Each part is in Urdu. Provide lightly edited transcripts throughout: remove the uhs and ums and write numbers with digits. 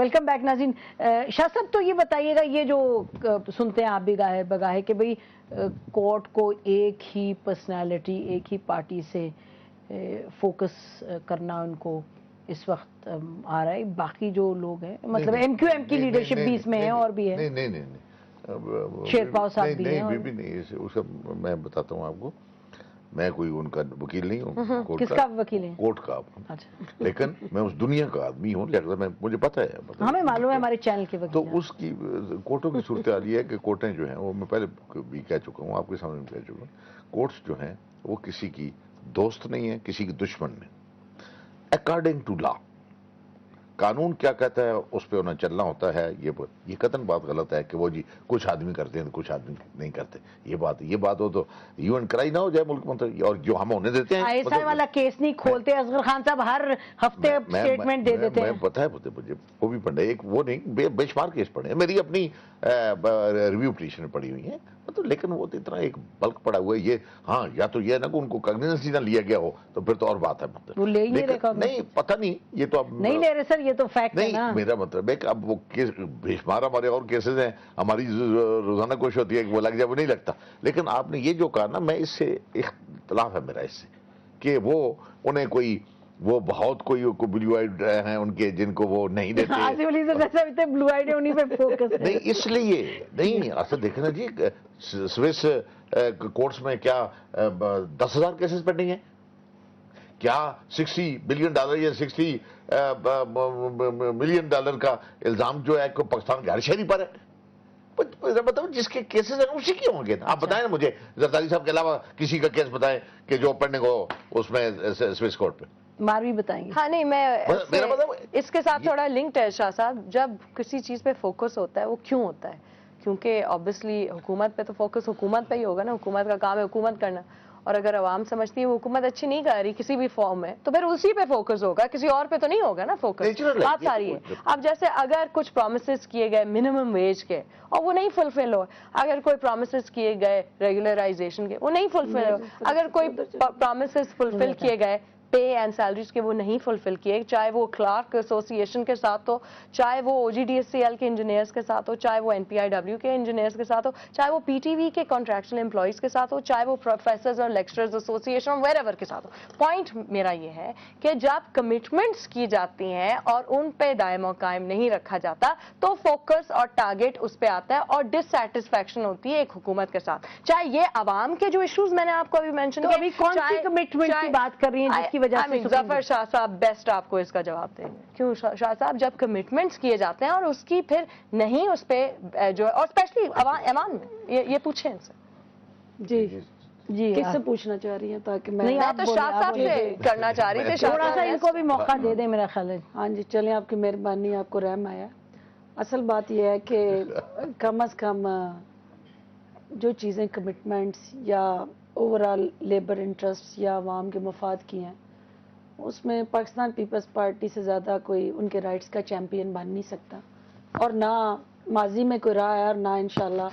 ویلکم بیک ناظرین. شاہ صاحب تو یہ بتائیے گا, یہ جو سنتے ہیں آپ بھی گاہے بگاہے کہ بھئی کورٹ کو ایک ہی پرسنالٹی, ایک ہی پارٹی سے فوکس کرنا ان کو اس وقت آ رہا ہے, باقی جو لوگ ہیں مطلب ایم کیو ایم کی لیڈرشپ بھی اس میں ہے اور بھی ہے, نہیں شیرپاؤ صاحب بھی ہیں, بھی نہیں, اس کا میں بتاتا ہوں آپ کو, میں کوئی ان کا وکیل نہیں ہوں. کس کا وکیل ہے؟ کورٹ کا. لیکن میں اس دنیا کا آدمی ہوں, مجھے پتہ ہے, ہمیں معلوم ہے ہمارے چینل کے وکیل. تو اس کی کورٹوں کی صورتحال یہ ہے کہ کورٹیں جو ہیں وہ میں پہلے بھی کہہ چکا ہوں, آپ کے سامنے بھی کہہ چکا ہوں, کورٹس جو ہیں وہ کسی کی دوست نہیں ہے, کسی کی دشمن نہیں. اکارڈنگ ٹو لا, قانون کیا کہتا ہے اس پہ انہیں چلنا ہوتا ہے. یہ قطعاً بات غلط ہے کہ وہ جی کچھ آدمی کرتے ہیں تو کچھ آدمی نہیں کرتے. یہ بات ہو تو یو اینڈ کرائی نہ ہو جائے ملک میں, اور جو ہم ہونے دیتے ہیں. آئی ایس آئی والا کیس نہیں کھولتے, اصغر خان صاحب ہر ہفتے سٹیٹمنٹ دے دیتے ہیں. میں پتہ ہے مجھے, وہ بھی پڑھے, ایک وہ نہیں بے شمار کیس پڑھے ہیں, میری اپنی ریویو پٹیشن پڑھی ہوئی ہیں, لیکن وہ اتنا ایک بلک پڑا ہوا ہے. یہ ہاں یا تو یہ ہے نا کہ ان کو کاگنیزنس نہ لیا گیا ہو تو پھر تو اور بات ہے. وہ لے ہی نہیں پتہ نہیں, یہ تو اب نہیں لے رہے سر, یہ تو فیکٹ ہے نا. نہیں, میرا مطلب ہے کہ اب وہ بے شمار ہمارے اور کیسز ہیں, ہماری روزانہ کوشش ہوتی ہے کہ وہ لگ جائے, وہ نہیں لگتا. لیکن آپ نے یہ جو کہا نا, میں اس سے اختلاف ہے میرا اس سے, کہ وہ انہیں کوئی وہ بہت کوئی بلو آئیڈ ہیں ان کے جن کو وہ نہیں دیتے. آصف علی صاحب جیسے ابھی تک بلو آئیڈ ہے انہی پہ فوکس ہے. نہیں اس لیے نہیں, اصل دیکھنا جی, سوئس کورٹس میں کیا 10,000 کیسز پینڈنگ ہیں, کیا $60 بلین یا $60 ملین کا الزام جو ہے کہ پاکستان کے ہر شہری پر ہے. مطلب جس کے کیسز ہیں اسی کے ہوں گے. آپ بتائیں نا مجھے, زرداری صاحب کے علاوہ کسی کا کیس بتائیں کہ جو پینڈنگ ہو اس میں سوئس کورٹ پہ. ماروی بتائیں گے. ہاں نہیں, میں اس کے ساتھ تھوڑا لنکڈ ہے شاہ صاحب. جب کسی چیز پہ فوکس ہوتا ہے وہ کیوں ہوتا ہے, کیونکہ آبویسلی حکومت پہ تو فوکس حکومت پہ ہی ہوگا نا, حکومت کا کام ہے حکومت کرنا, اور اگر عوام سمجھتی ہے وہ حکومت اچھی نہیں کر رہی کسی بھی فارم میں تو پھر اسی پہ فوکس ہوگا, کسی اور پہ تو نہیں ہوگا نا فوکس. بات ساری ہے. اب جیسے اگر کچھ پرومسز کیے گئے منیمم ویج کے اور وہ نہیں فلفل ہو, اگر کوئی پرومسز کیے گئے ریگولرائزیشن کے وہ نہیں فلفل ہو, اگر کوئی پرومسز فلفل کیے گئے پے اینڈ سیلریز کے وہ نہیں فلفل کیے, چاہے وہ کلارک ایسوسیشن کے ساتھ ہو, چاہے وہ O G D S C L کے انجینئرز کے ساتھ ہو, چاہے وہ این پی آئی ڈبلیو کے انجینئرز کے ساتھ ہو, چاہے وہ پی ٹی وی کے کانٹریکچوئل امپلائیز کے ساتھ ہو, چاہے وہ پروفیسرز اور لیکچررز ایسوسیشن ویئر ایور کے ساتھ ہو. پوائنٹ میرا یہ ہے کہ جب کمٹمنٹس کی جاتی ہیں اور ان پہ دائم و قائم نہیں رکھا جاتا تو فوکس اور ٹارگٹ اس پہ آتا ہے اور ڈسسیٹسفیکشن ہوتی ہے ایک حکومت کے ساتھ. چاہے یہ عوام کے جو ایشوز میں نے آپ کو ابھی مینشن کیے, کون سی کمٹمنٹ کی بات کر رہی ہیں جس کی وجہ سے ظفر شاہ صاحب بیسٹ آپ کو اس کا جواب دیں گے. کیوں شاہ صاحب, جب کمٹمنٹس کیے جاتے ہیں اور اس کی پھر نہیں اس پہ جو ہے, اور اسپیشلی ایمان میں یہ پوچھیں ان سے. جی کس سے پوچھنا چاہ رہی ہیں تاکہ میں تو شاہ صاحب سے کرنا چاہ رہی تھی, تھوڑا سا ان کو بھی موقع دے دیں میرا خیال ہے. ہاں جی چلیں, آپ کی مہربانی, آپ کو رحم آیا. اصل بات یہ ہے کہ کم از کم جو چیزیں کمٹمنٹس یا اوور آل لیبر انٹرسٹ یا عوام کے مفاد کی ہیں, اس میں پاکستان پیپلز پارٹی سے زیادہ کوئی ان کے رائٹس کا چیمپئن بن نہیں سکتا, اور نہ ماضی میں کوئی رہا ہے اور نہ انشاءاللہ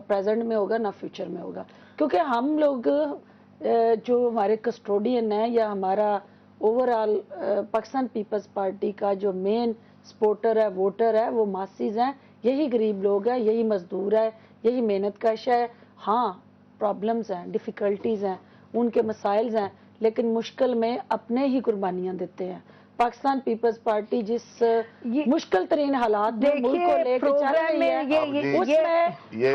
پریزنٹ میں ہوگا, نہ فیوچر میں ہوگا. کیونکہ ہم لوگ جو ہمارے کسٹوڈین ہیں یا ہمارا اوور آل پاکستان پیپلز پارٹی کا جو مین سپورٹر ہے, ووٹر ہے, وہ ماسیز ہیں, یہی غریب لوگ ہیں, یہی مزدور ہے, یہی محنت کش ہے. ہاں پرابلمز ہیں, ڈیفیکلٹیز ہیں, ان کے مسائلز ہیں, لیکن مشکل میں اپنے ہی قربانیاں دیتے ہیں. پاکستان پیپلز پارٹی جس مشکل ترین حالات میں ملک کو لے کے چل رہی ہے, اس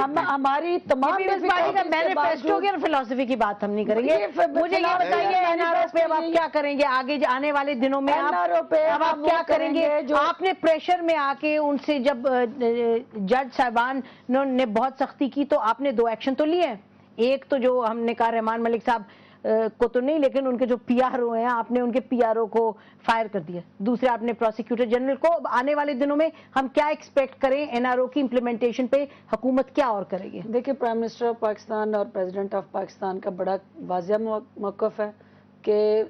میں ہماری تمام مینیفیسٹو کی اور فلسفی کی بات ہم نہیں کریں گے. مجھے یہ بتائیے این آر او پہ اب آپ کیا کریں گے آگے آنے والے دنوں میں, اب آپ کیا کریں گے؟ آپ نے پریشر میں آ کے ان سے, جب جج صاحبان نے بہت سختی کی تو آپ نے 2 ایکشن تو لیے ہیں. ایک تو جو ہم نے کہا رحمان ملک صاحب کو تو نہیں, لیکن ان کے جو پی آر او ہیں آپ نے ان کے پی آر او کو فائر کر دیا. دوسرے آپ نے پروسیکیوٹر جنرل کو. آنے والے دنوں میں ہم کیا ایکسپیکٹ کریں, این آر او کی امپلیمنٹیشن پہ حکومت کیا اور کرے گی؟ دیکھیں, پرائم منسٹر آف پاکستان اور پریزیڈنٹ آف پاکستان کا بڑا واضح موقف ہے کہ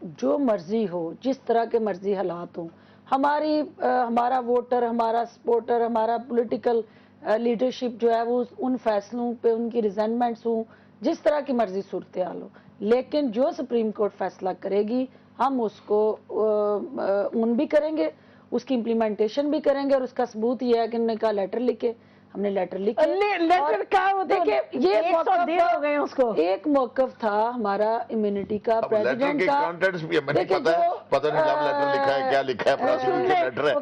جو مرضی ہو, جس طرح کے مرضی حالات ہوں, ہمارا ووٹر, ہمارا سپورٹر, ہمارا پولیٹیکل لیڈرشپ جو ہے وہ ان فیصلوں پہ ان کی ریزنمنٹس ہوں, جس طرح کی مرضی صورتحال ہو, لیکن جو سپریم کورٹ فیصلہ کرے گی ہم اس کو اون بھی کریں گے, اس کی امپلیمنٹیشن بھی کریں گے, اور اس کا ثبوت یہ ہے کہ انہوں نے کہا لیٹر لکھے, ہم نے لیٹر لکھے. لیٹر کا دیکھیں یہ 100 دن ہو گئے اس کو. ایک موقف تھا ہمارا امیونٹی کا, پریزیڈنٹ کا. پتہ نہیں لو لیٹر لکھا ہے, کیا لکھا ہے, پروسیکیوشن لیٹر ہے.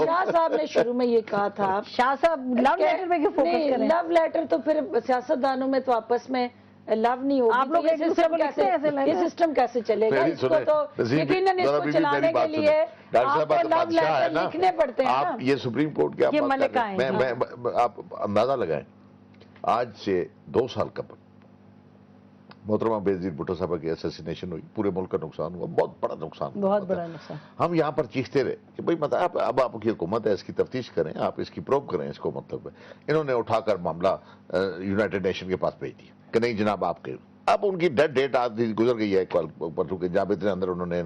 شاہ صاحب نے شروع میں یہ کہا تھا, شاہ صاحب لو لیٹر پہ کیوں فوکس کریں؟ لو لیٹر تو پھر سیاستدانوں میں تو آپس میں لو نہیں ہوگی. آپ لوگ یہ سسٹم کیسے چلے گا؟ اس کو تو یقیناً اس کو چلانے کے لیے آپ کو لو لیٹر لکھنے پڑتے ہیں. آپ یہ سپریم کورٹ کے آپ اندازہ لگائیں, آج سے 2 سال قبل محترمہ بینظیر بھٹو صاحبہ کی اسیسینیشن ہوئی, پورے ملک کا نقصان ہوا, بہت بڑا نقصان, بہت بڑا نقصان. ہم یہاں پر چیختے رہے کہ بھئی مطلب اب آپ کی حکومت ہے, اس کی تفتیش کریں, آپ اس کی پروب کریں, اس کو مطلب ہے. انہوں نے اٹھا کر معاملہ یونائٹڈ نیشن کے پاس بھیج دیا کہ نہیں جناب آپ کے. اب ان کی ڈیٹ آج گزر گئی ہے پرسوں کے, جہاں اتنے اندر انہوں نے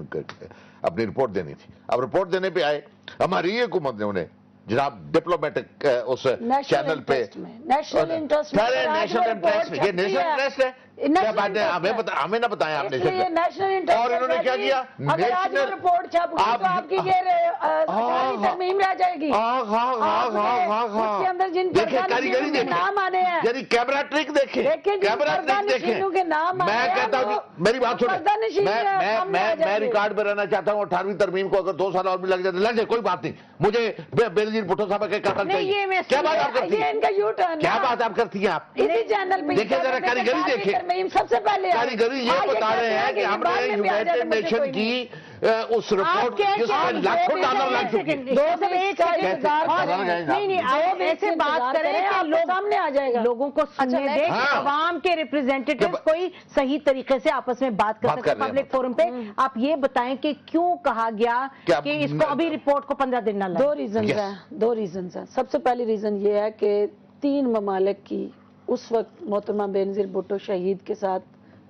اپنی رپورٹ دینی تھی. اب رپورٹ دینے پہ آئے, ہماری حکومت نے انہیں جناب ڈپلومیٹک اس چینل پہ نیشنل انٹرسٹ یہ نیشنل انٹرسٹ ہے, کیا بات ہے, ہمیں نہ بتائیں آپ نیشنل انٹرسٹ. اور انہوں نے کیا کیا, اگر آج وہ رپورٹ چھاپو گی تو آپ کی یہ ترمیم رہ جائے گی. اس کے اندر جن کاریگری کے نام آنے ہیں, یعنی کیمرہ ٹرک دیکھیں, کیمرہ ٹرک دیکھیں. کے نام میں کہتا ہوں, میری بات سنیں, میں ریکارڈ پہ رہنا چاہتا ہوں 18ویں ترمیم کو اگر 2 سال اور بھی لگ جاتے, لگ جائے کوئی بات نہیں, مجھے بینظیر بھٹو صاحبہ کے قتل چاہیے. کیا بات آپ کرتی ہیں, کیا بات آپ کرتی ہیں, آپ اسی چینل پہ دیکھیں ذرا کاریگری دیکھیں. سب سے پہلے کاریگری یہ بتا رہے ہیں کہ ہم نے یونائٹڈ نیشن کی اس رپورٹ جس میں لاکھوں ڈالر لگ چکی. نہیں ایسے بات کریں کہ لوگ سامنے آ جائے گا, لوگوں کو سننے دیں, عوام کے ریپرزینٹیٹیو کوئی صحیح طریقے سے آپس میں بات کر سکتے پبلک فورم پہ. آپ یہ بتائیں کہ کیوں کہا گیا کہ اس کو ابھی رپورٹ کو 15 دن نہ لگے؟ 2 ریزنز ہیں. سب سے پہلی ریزن یہ ہے کہ 3 ممالک کی اس وقت محترمہ بینظیر بھٹو شہید کے ساتھ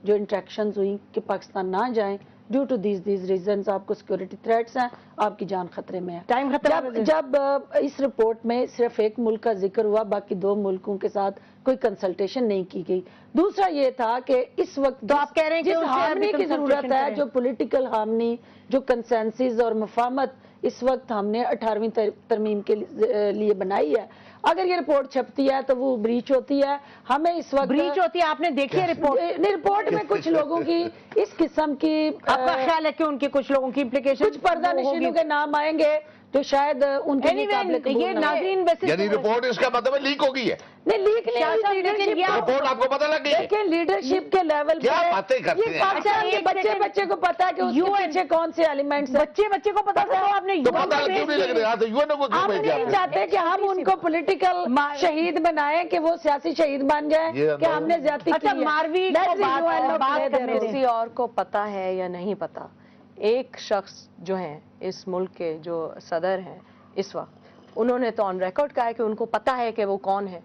جو انٹریکشنز ہوئی کہ پاکستان نہ جائیں, ڈیو ٹو دیز ریزنز آپ کو سیکورٹی تھریٹس ہیں, آپ کی جان خطرے میں ہے. ٹائم ختم. جب اس رپورٹ میں صرف ایک ملک کا ذکر ہوا, باقی 2 ملکوں کے ساتھ کوئی کنسلٹیشن نہیں کی گئی. دوسرا یہ تھا کہ اس وقت تو آپ کہہ رہے ہیں جس ہارمنی کی ضرورت ہے, جو پولیٹیکل ہارمنی, جو کنسنسس اور مفاہمت اس وقت ہم نے 18ویں ترمیم کے لیے بنائی ہے, اگر یہ رپورٹ چھپتی ہے تو وہ بریچ ہوتی ہے. ہمیں اس وقت بریچ ہوتی ہے. آپ نے دیکھی ہے رپورٹ میں کچھ لوگوں کی اس قسم کی, آپ کا خیال ہے کہ ان کے کچھ لوگوں کی امپلیکیشن, کچھ پردہ نشینوں کے نام آئیں گے تو شاید ان کے یہ ناظرین یعنی رپورٹ اس کا مطلب لیک ہو گئی ہے. نہیں لیک نہیں, رپورٹ آپ کو پتا لگ گئی. لیکن لیڈرشپ کے لیول کیا باتیں کرتے ہیں, بچے کو پتا کہ اس کے پیچھے کون سے ایلیمنٹس, بچے کو پتا تھا. آپ نے کیوں نہیں لگ رہا, ہم نہیں چاہتے کہ ہم ان کو پولیٹیکل شہید بنائیں کہ وہ سیاسی شہید بن جائیں کہ ہم نے زیادتی کی ہے. کسی اور کو پتا ہے یا نہیں پتا, ایک شخص جو ہیں اس ملک کے جو صدر ہیں اس وقت, انہوں نے تو آن ریکارڈ کہا ہے کہ ان کو پتا ہے کہ وہ کون ہے.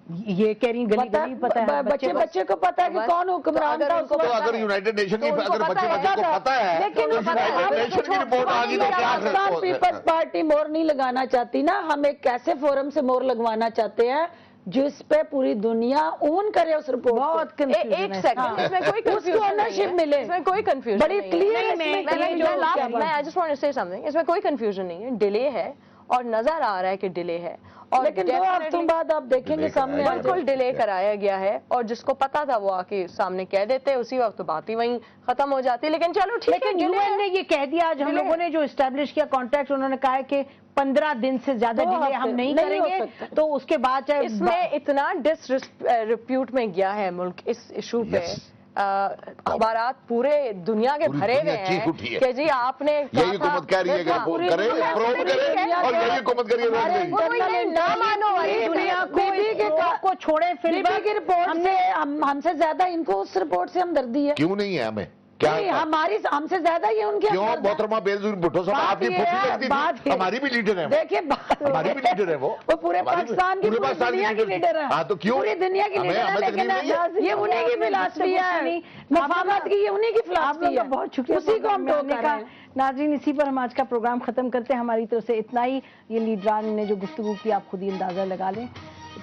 یہ کہہ رہی گلی پتا ہے, بچے کو پتا ہے کہ کون حکمران تھا. تو اگر یونائٹڈ نیشن کی اگر بچے کو پتا ہے, لیکن نیشن کی رپورٹ آ گئی تو کیا پیپلز پارٹی مور نہیں لگانا چاہتی نا, ہم ایک ایسے فورم سے مور لگوانا چاہتے ہیں جس پہ پوری دنیا اون کرے اس رپورٹ. بہت ایک سیکنڈ, اس میں کوئی کنفیوژن ملے, اس میں کوئی کنفیوژن بڑی کلیئر. میں جسٹ وانٹ ٹو سے سمتھنگ, اس میں کوئی کنفیوژن نہیں ہے. ڈیلے ہے اور نظر آ رہا ہے کہ ڈیلے ہے, اور لیکن 2 ہفتوں بعد آپ دیکھیں گے سامنے بالکل ڈیلے کرایا گیا ہے, اور جس کو پتا تھا وہ آ کے سامنے کہہ دیتے, اسی وقت بات ہی وہیں ختم ہو جاتی. لیکن چلو ٹھیک ہے, یو این نے یہ کہہ دیا, آج ہم لوگوں نے جو اسٹیبلش کیا کانٹیکٹ, انہوں نے کہا ہے کہ 15 دن سے زیادہ ڈیلے ہم نہیں کریں گے. تو اس کے بعد اس میں اتنا ڈس ریپیوٹ میں گیا ہے ملک اس ایشو پہ, اخبارات پورے دنیا کے بھرے ہوئے ہیں کہ جی آپ نے یہی حکومت کہہ رہی ہے کہ کرے پروب کرے, اور یہی حکومت کہہ رہی ہے نہ مانو دنیا کو چھوڑے. پھر کی رپورٹ سے ہم سے زیادہ ان کو اس رپورٹ سے ہمدردی ہے. کیوں نہیں ہے ہمیں, ہم سے زیادہ یہ ان کی کیوں محترمہ بینظیر بھٹو صاحب آپ کی پھوپھی لگتی تھی, ہماری بھی لیڈر ہیں, دیکھیں ہماری بھی لیڈر ہے, وہ پورے پاکستان کی پوری دنیا کی لیڈر ہے. ہاں تو کیوں پوری دنیا کی لیڈر ہے, لیکن یہ انہیں کی فلسفی ہے, مفاہمت کی یہ انہیں کی فلسفی ہے. بہت شکریہ, اسی کو ہم ٹوکنے کا. ناظرین اسی پر ہم آج کا پروگرام ختم کرتے ہیں. ہماری طرف سے اتنا ہی. یہ لیڈران نے جو گفتگو کی آپ خود ہی اندازہ لگا لیں.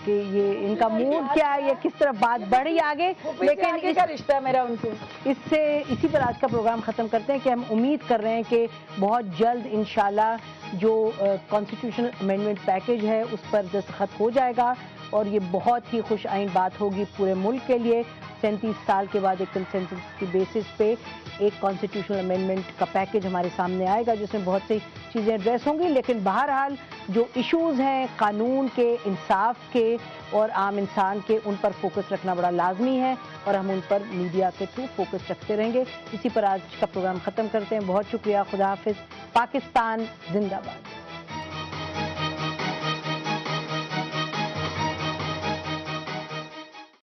کہ یہ ان کا موڈ کیا ہے، یہ کس طرح بات بڑھی آگے، لیکن آگے کا رشتہ ہے میرا ان سے. اسی پر آج کا پروگرام ختم کرتے ہیں کہ ہم امید کر رہے ہیں کہ بہت جلد انشاءاللہ جو کانسٹیٹیوشنل امینڈمنٹ پیکج ہے اس پر دستخط ہو جائے گا، اور یہ بہت ہی خوش آئند بات ہوگی پورے ملک کے لیے. 37 سال کے بعد ایک کنسنسس کی بیسس پہ ایک کانسٹیٹیوشنل امینڈمنٹ کا پیکج ہمارے سامنے آئے گا جس میں بہت سی چیزیں ایڈریس ہوں گی، لیکن بہرحال جو ایشوز ہیں قانون کے، انصاف کے اور عام انسان کے، ان پر فوکس رکھنا بڑا لازمی ہے، اور ہم ان پر میڈیا کے تھرو فوکس رکھتے رہیں گے. اسی پر آج کا پروگرام ختم کرتے ہیں. بہت شکریہ. خدا حافظ. پاکستان زندہ باد.